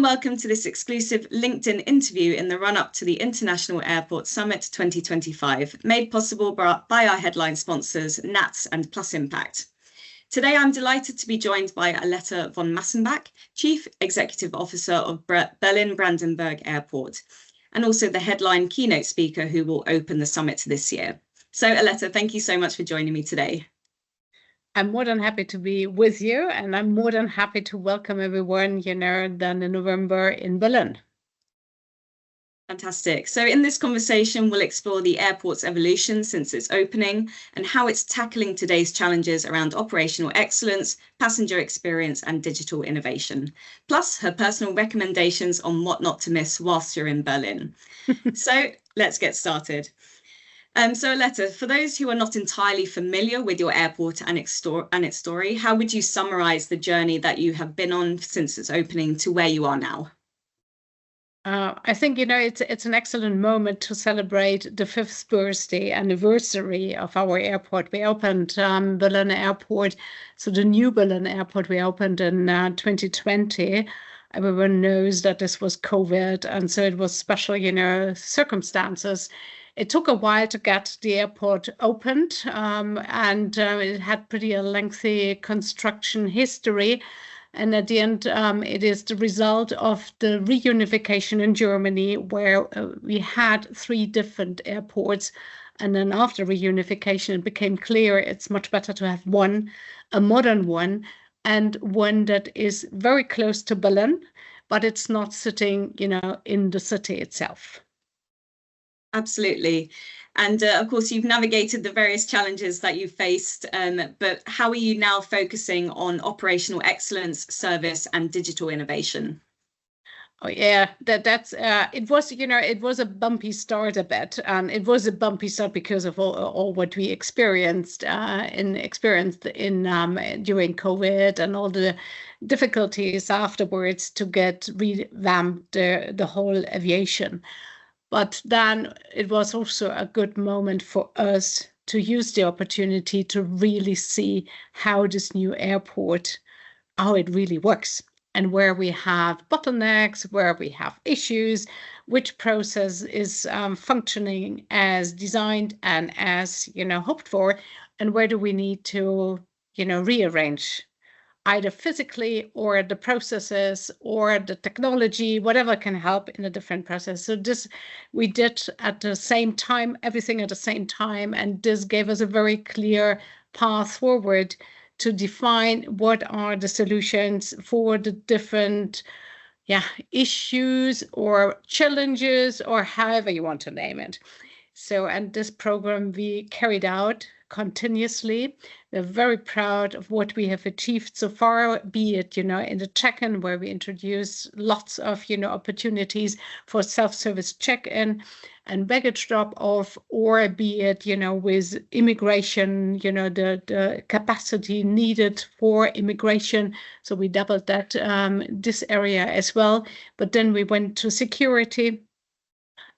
welcome to this exclusive LinkedIn interview in the run-up to the International Airport Summit 2025, made possible by our headline sponsors, NATS and Plus Impact. Today, I'm delighted to be joined by Aletta von Massenbach, Chief Executive Officer of Berlin-Brandenburg Airport, and also the headline keynote speaker who will open the summit this year. So Aletta, thank you so much for joining me today. I'm more than happy to be with you, and I'm more than happy to welcome everyone, then in November in Berlin. Fantastic. So in this conversation, we'll explore the airport's evolution since its opening and how it's tackling today's challenges around operational excellence, passenger experience, and digital innovation, plus her personal recommendations on what not to miss whilst you're in Berlin. So let's get started. So Aletta, for those who are not entirely familiar with your airport and its story, how would you summarize the journey that you have been on since its opening to where you are now? I think, it's an excellent moment to celebrate the 5th birthday anniversary of our airport. We opened Berlin Airport, so the new Berlin Airport we opened in 2020. Everyone knows that this was COVID, and so it was special, circumstances. It took a while to get the airport opened, and it had pretty a lengthy construction history. And at the end, it is the result of the reunification in Germany, where we had 3 different airports. And then after reunification, it became clear it's much better to have one, a modern one, and one that is very close to Berlin, but it's not sitting, in the city itself. Absolutely. And of course, you've navigated the various challenges that you've faced, but how are you now focusing on operational excellence, service, and digital innovation? Oh yeah, that's it was, it was a bumpy start a bit, and it was a bumpy start because of all what we experienced during COVID and all the difficulties afterwards to get revamped the whole aviation. But then it was also a good moment for us to use the opportunity to really see how this new airport, how it really works, and where we have bottlenecks, where we have issues, which process is functioning as designed and as, hoped for, and where do we need to, rearrange either physically or the processes or the technology, whatever can help in a different process. So this we did at the same time, everything at the same time, and this gave us a very clear path forward to define what are the solutions for the different issues or challenges, or however you want to name it. So, and this program we carried out continuously. We're very proud of what we have achieved so far, be it, in the check-in where we introduced lots of, opportunities for self-service check-in and baggage drop-off, or be it, with immigration, the capacity needed for immigration. So we doubled that, this area as well. But then we went to security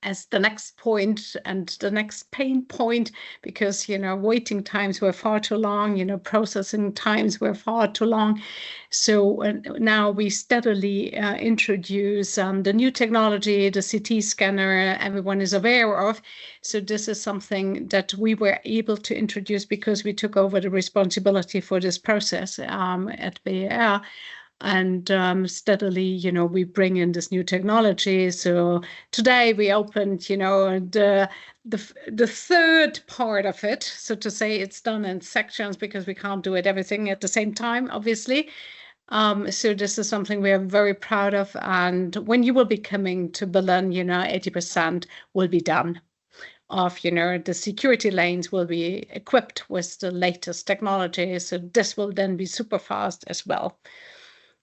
as the next point and the next pain point, because, waiting times were far too long, processing times were far too long. So now we steadily introduce the new technology, the CT scanner, everyone is aware of. So this is something that we were able to introduce because we took over the responsibility for this process at BER. And steadily, we bring in this new technology. So today we opened, the 3rd part of it. So to say, it's done in sections because we can't do everything at the same time, obviously. So this is something we are very proud of. And when you will be coming to Berlin, 80% will be done. The security lanes will be equipped with the latest technology. So this will then be super fast as well.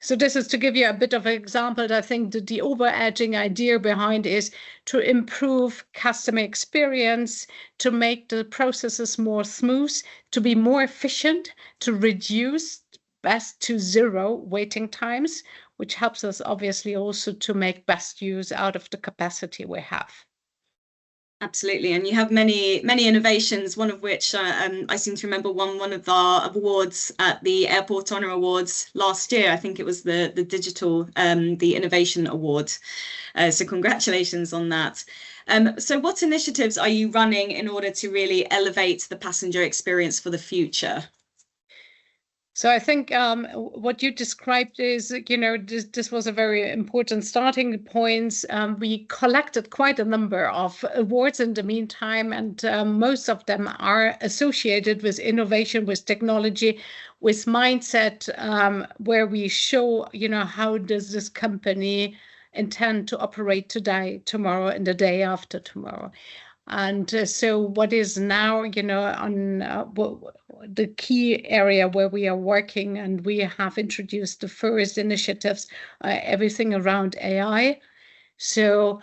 So this is to give you a bit of an example. I think that the overarching idea behind is to improve customer experience, to make the processes more smooth, to be more efficient, to reduce best to 0 waiting times, which helps us obviously also to make best use out of the capacity we have. Absolutely, and you have many innovations. One of which I seem to remember won one of the awards at the Airport Honor Awards last year. I think it was the digital the Innovation Award. So congratulations on that. So what initiatives are you running in order to really elevate the passenger experience for the future? So I think what you described is, this was a very important starting point. We collected quite a number of awards in the meantime, and most of them are associated with innovation, with technology, with mindset, where we show, how does this company intend to operate today, tomorrow, and the day after tomorrow. And so what is now, on the key area where we are working, and we have introduced the first initiatives, everything around AI. So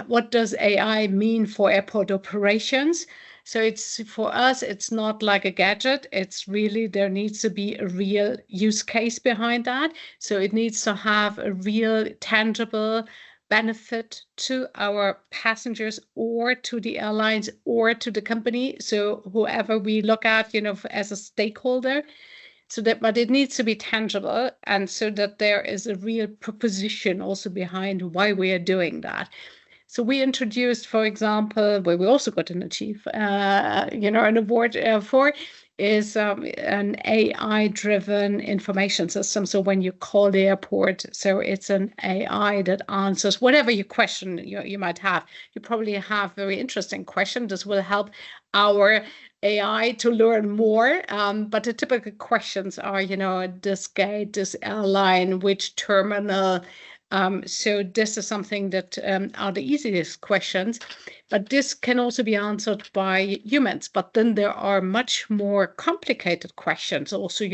what does AI mean for airport operations? So it's, for us, it's not like a gadget. It's really, there needs to be a real use case behind that. So it needs to have a real tangible benefit to our passengers or to the airlines or to the company. So whoever we look at, as a stakeholder, so that, but it needs to be tangible, and so that there is a real proposition also behind why we are doing that. So we introduced, for example, where we also got an an award for, is an AI-driven information system. So when you call the airport, so it's an AI that answers whatever your question you might have. You probably have very interesting questions. This will help our AI to learn more. But the typical questions are, this gate, this airline, which terminal. So this is something that are the easiest questions, but this can also be answered by humans. But then there are much more complicated questions also,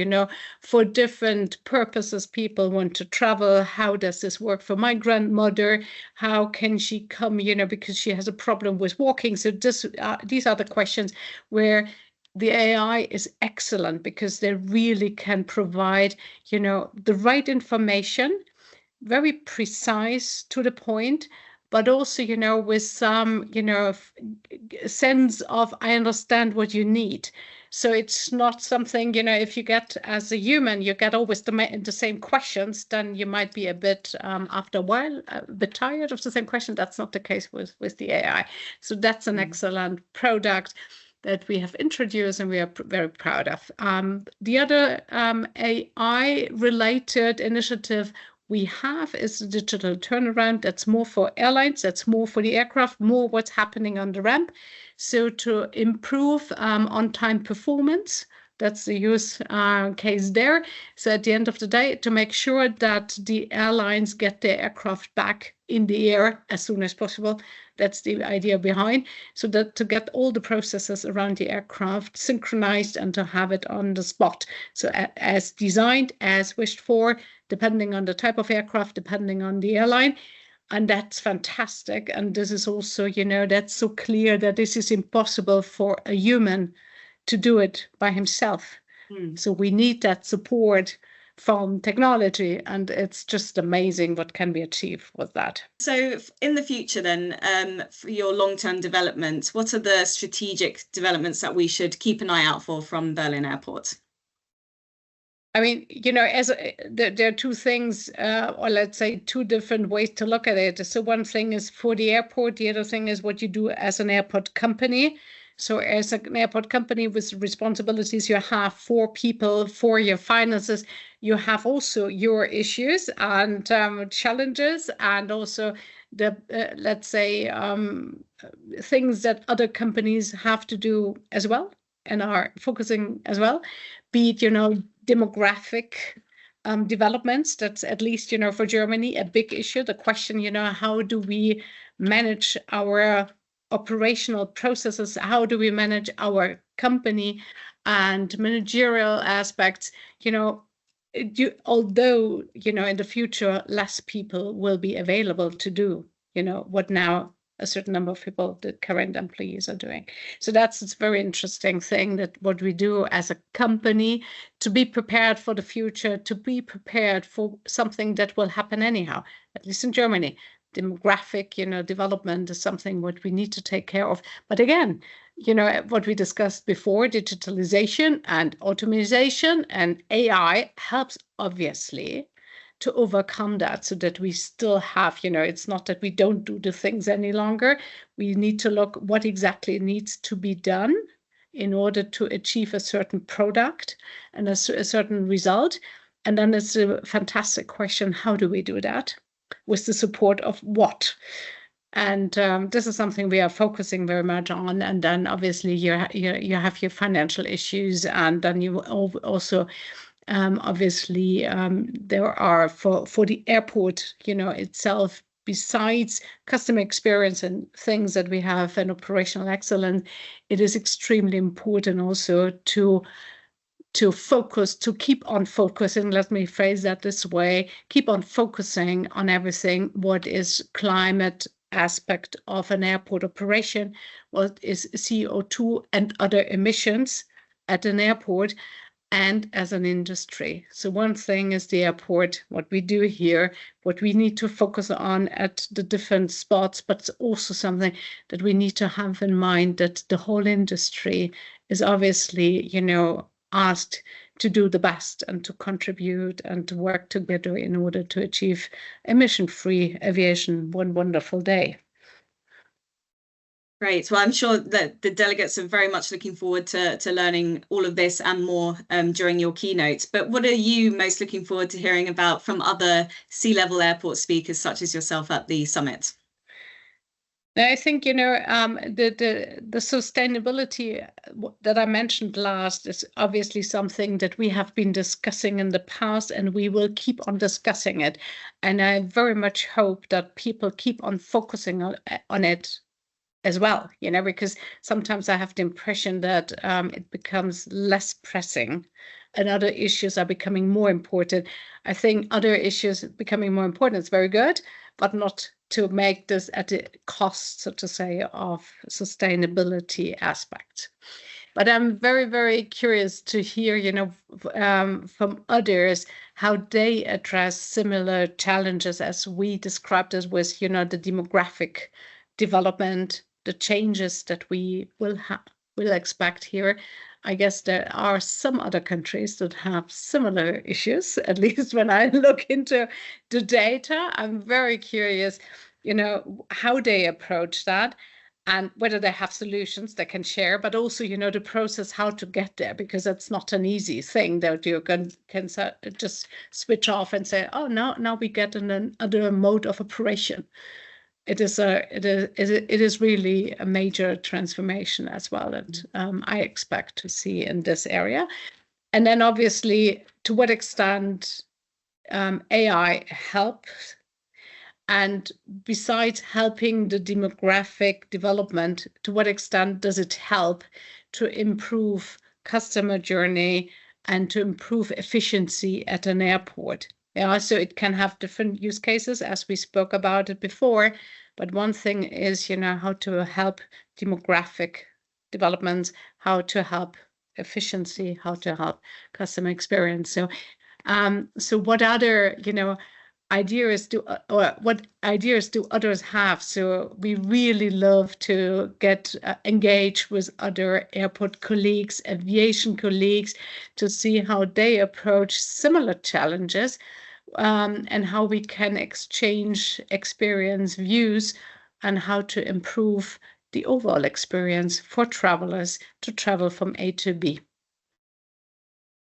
for different purposes. People want to travel. How does this work for my grandmother? How can she come, because she has a problem with walking? So these are the questions where the AI is excellent, because they really can provide, the right information, very precise, to the point, but also, with some, sense of, I understand what you need. So it's not something, if you get, as a human, you get always the same questions, then you might be a bit, after a while, a bit tired of the same question. That's not the case with the AI. So that's an excellent product that we have introduced, and we are very proud of. The other AI-related initiative we have is the digital turnaround. That's more for airlines, that's more for the aircraft, more what's happening on the ramp. So to improve on-time performance, that's the use case there. So at the end of the day, to make sure that the airlines get their aircraft back in the air as soon as possible. That's the idea behind. So that to get all the processes around the aircraft synchronized and to have it on the spot. So as designed, as wished for, depending on the type of aircraft, depending on the airline. And that's fantastic. And this is also, that's so clear that this is impossible for a human to do it by himself. So we need that support from technology, and it's just amazing what can be achieved with that. So in the future then, for your long-term development, what are the strategic developments that we should keep an eye out for from Berlin Airport? I mean, there are two things, or let's say two different ways to look at it. So one thing is for the airport, the other thing is what you do as an airport company. So as an airport company with responsibilities you have for people, for your finances, you have also your issues and challenges, and also the, let's say, things that other companies have to do as well and are focusing as well, be it, demographic developments. That's at least, for Germany, a big issue. The question, how do we manage our operational processes? How do we manage our company and managerial aspects? Although, in the future, less people will be available to do, what now a certain number of people, the current employees, are doing. So that's a very interesting thing, that what we do as a company to be prepared for the future, to be prepared for something that will happen anyhow, at least in Germany. demographic, development is something what we need to take care of. But again, what we discussed before, digitalization and automation and AI helps obviously to overcome that, so that we still have, it's not that we don't do the things any longer. We need to look what exactly needs to be done in order to achieve a certain product and a certain result. And then it's a fantastic question, how do we do that? With the support of what? And this is something we are focusing very much on. And then obviously you have your financial issues, and then you also obviously there are for the airport itself, besides customer experience and things that we have and operational excellence, it is extremely important also to focus, to keep on focusing, let me phrase that this way, keep on focusing on everything what is climate aspect of an airport operation, what is CO2 and other emissions at an airport and as an industry. So one thing is the airport, what we do here, what we need to focus on at the different spots, but it's also something that we need to have in mind, that the whole industry is obviously, asked to do the best and to contribute and to work together in order to achieve emission-free aviation one wonderful day. Great. Well, I'm sure that the delegates are very much looking forward to learning all of this and more during your keynote. But what are you most looking forward to hearing about from other C-level airport speakers such as yourself at the summit? I think, the sustainability that I mentioned last is obviously something that we have been discussing in the past, and we will keep on discussing it. And I very much hope that people keep on focusing on it as well, because sometimes I have the impression that it becomes less pressing and other issues are becoming more important. I think other issues becoming more important is very good, but not to make this at the cost, so to say, of sustainability aspects. But I'm very, very curious to hear, from others, how they address similar challenges as we described it with, the demographic development, the changes that we will expect here. I guess there are some other countries that have similar issues, at least when I look into the data. I'm very curious, how they approach that and whether they have solutions they can share, but also, the process, how to get there, because it's not an easy thing that you can just switch off and say, oh, now we get another mode of operation. It is really a major transformation as well that I expect to see in this area. And then obviously, to what extent AI helps, and besides helping the demographic development, to what extent does it help to improve customer journey and to improve efficiency at an airport? Yeah, so it can have different use cases, as we spoke about it before. But one thing is, how to help demographic developments, how to help efficiency, how to help customer experience. So, what other, ideas what ideas do others have? So we really love to get engaged with other airport colleagues, aviation colleagues, to see how they approach similar challenges. And how we can exchange experience, views, and how to improve the overall experience for travelers to travel from A to B.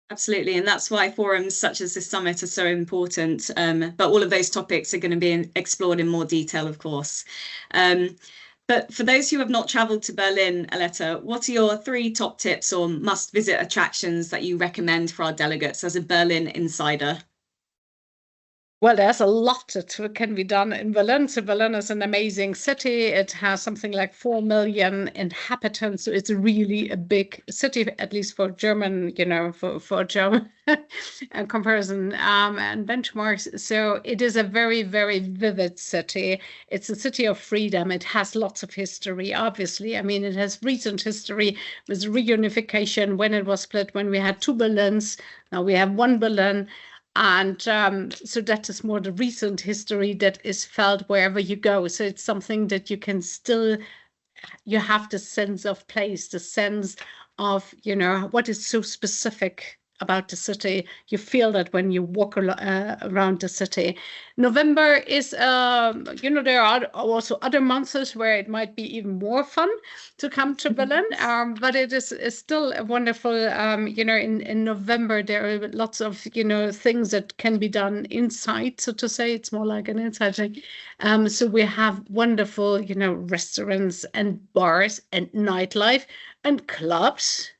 Absolutely, and that's why forums such as this summit are so important. But all of those topics are going to be explored in more detail, of course. But for those who have not travelled to Berlin, Aletta, what are your 3 top tips or must-visit attractions that you recommend for our delegates as a Berlin insider? Well, there's a lot that can be done in Berlin. So Berlin is an amazing city. It has something like 4 million inhabitants. So it's really a big city, at least for German, for German comparison and benchmarks. So it is a very, very vivid city. It's a city of freedom. It has lots of history, obviously. I mean, it has recent history with reunification when it was split, when we had 2 Berlins. Now we have 1 Berlin. And so that is more the recent history that is felt wherever you go. So it's something that you can still, you have the sense of place, the sense of, you know, what is so specific about the city. You feel that when you walk around the city. November is, you know, there are also other months where it might be even more fun to come to Berlin, but it is still a wonderful, you know, in November, there are lots of, you know, things that can be done inside, so to say. It's more like an inside thing. So we have wonderful, you know, restaurants and bars and nightlife and clubs.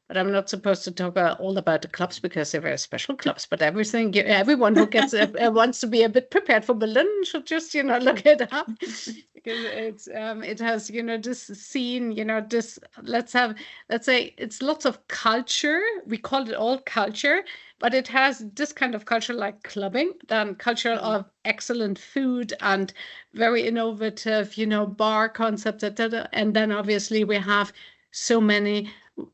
But I'm not supposed to talk all about the clubs because they're very special clubs. But everything, everyone who gets wants to be a bit prepared for Berlin should just, you know, look it up, because it's it has, you know, this scene, you know, this let's say it's lots of culture. We call it all culture, but it has this kind of culture like clubbing, then culture of excellent food and very innovative, you know, bar concepts, etc. And then obviously we have so many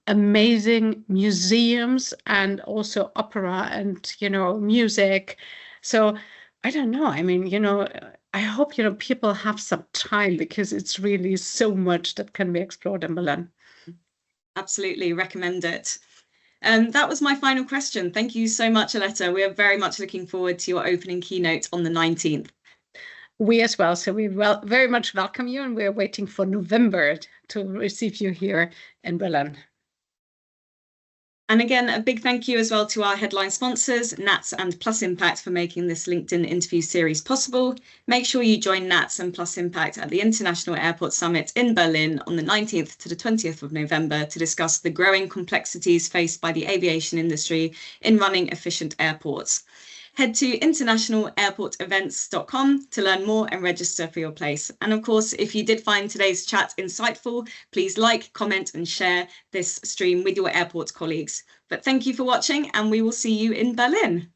amazing museums and also opera and, you know, music. So I don't know. I mean, you know, I hope, you know, people have some time, because it's really so much that can be explored in Berlin. Absolutely recommend it. That was my final question. Thank you so much, Aletta. We are very much looking forward to your opening keynote on the 19th. We as well. So we very much welcome you, and we're waiting for November to receive you here in Berlin. And again, a big thank you as well to our headline sponsors, NATS and Plus Impact, for making this LinkedIn interview series possible. Make sure you join NATS and Plus Impact at the International Airport Summit in Berlin on the 19th to the 20th of November to discuss the growing complexities faced by the aviation industry in running efficient airports. Head to internationalairportevents.com to learn more and register for your place. And of course, if you did find today's chat insightful, please like, comment and share this stream with your airport colleagues. But thank you for watching, and we will see you in Berlin.